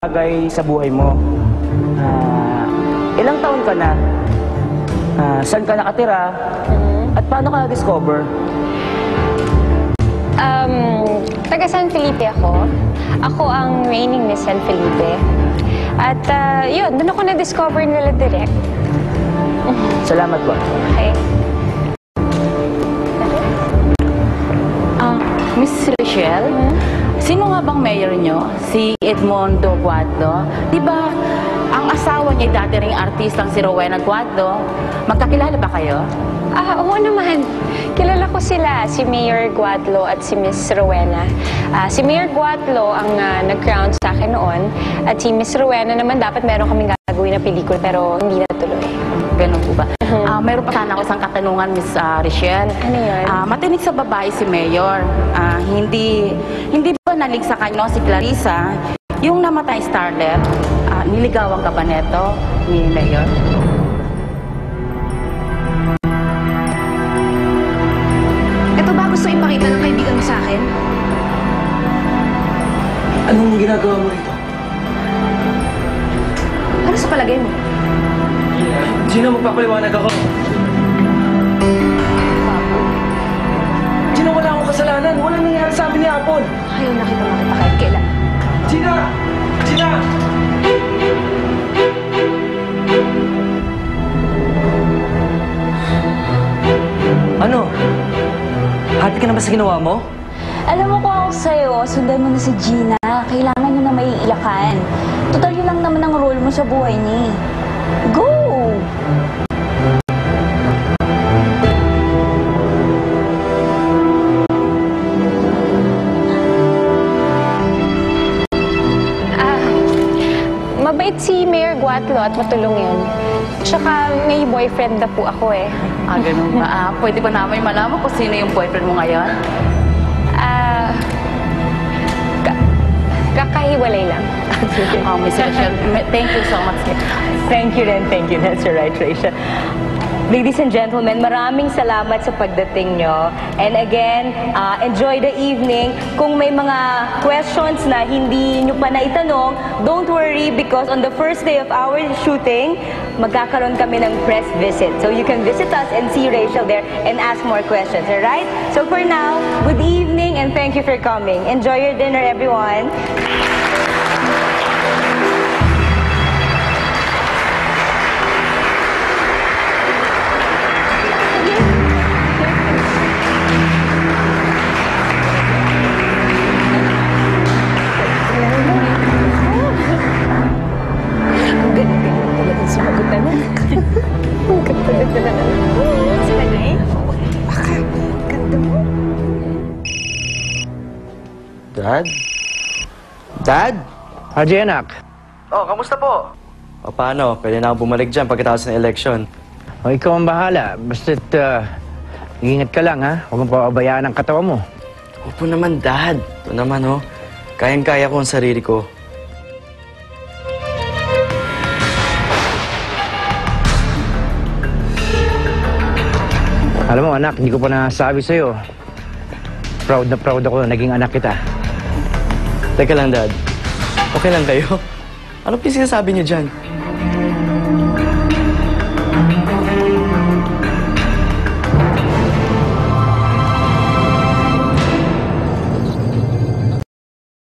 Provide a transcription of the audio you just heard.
bagay sa buhay mo. Ilang taon ka na? Saan ka nakatira? At paano ka na-discover? Taga San Felipe ako. Ako ang reigning Miss San Felipe. At yun, doon ako na-discover nila direct. Salamat po. Okay. Miss Rachel, sino nga bang mayor nyo? Si Edmundo Guado? Diba, ang asawa niya dati ring artistang si Rowena Guado. Magkakilala ba kayo? Oo naman. Kilala ko sila, si Mayor Guadlo at si Miss Rowena. Si Mayor Guadlo ang nag-ground sa akin noon. At si Miss Rowena naman, dapat meron kaming gagawin na pelikula pero hindi natuloy. Ganun po ba? Mayroon pa sana ako isang katanungan, Miss Rachel. Ano yun? Matinig sa babae si Mayor. Hindi ba nalig sa kanya si Clarissa, yung namatay starlet, niligawan ka ba neto ni Mayor? Ito ba gusto ipakita ng kaibigan mo sa akin? Anong ginagawa mo rito? Ano sa palagay mo? Gina, magpapaliwanag ako. Gina, wala akong kasalanan. Walang nangyari sa amin ni Apon. Ayaw na kita makita kahit kailan. Gina! Gina! Ano? Happy ka na ba sa ginawa mo? Alam mo ko ako sa'yo, sundan mo na si Gina. Kailangan niyo na maiilakan. Total yun lang naman ang role mo sa buhay niya. Go! Mabait si Mayor Guatlo at matulong yun. Tsaka may boyfriend na po ako eh. Ganun ba? Pwede ba namin malaman kung sino yung boyfriend mo ngayon? Kakahiwalay lang. Miss Rachel, thank you so much. Thank you then, thank you. That's right, Rachel. Ladies and gentlemen, maraming salamat sa pagdating nyo. And again, enjoy the evening. Kung may mga questions na hindi nyo pa naitanong, don't worry because on the first day of our shooting, magkakaroon kami ng press visit. So you can visit us and see Rachel there and ask more questions, alright? So for now, good evening and thank you for coming. Enjoy your dinner, everyone. Dad? Dad? Haji, anak. Oh, kamusta po? O paano? Pwede na ako bumalik dyan pagkatapos ng eleksyon. O, ikaw ang bahala. Basta't, ingat ka lang, ha? Huwag mong pababayaan ang katawan mo. Opo naman, Dad. Ito naman, oh. Kayang-kaya ko ang sarili ko. Alam mo, anak, hindi ko pa nasabi sa'yo. Proud na proud ako na naging anak kita. Teka lang, Dad. Okay lang kayo? Ano sinasabi niyo dyan?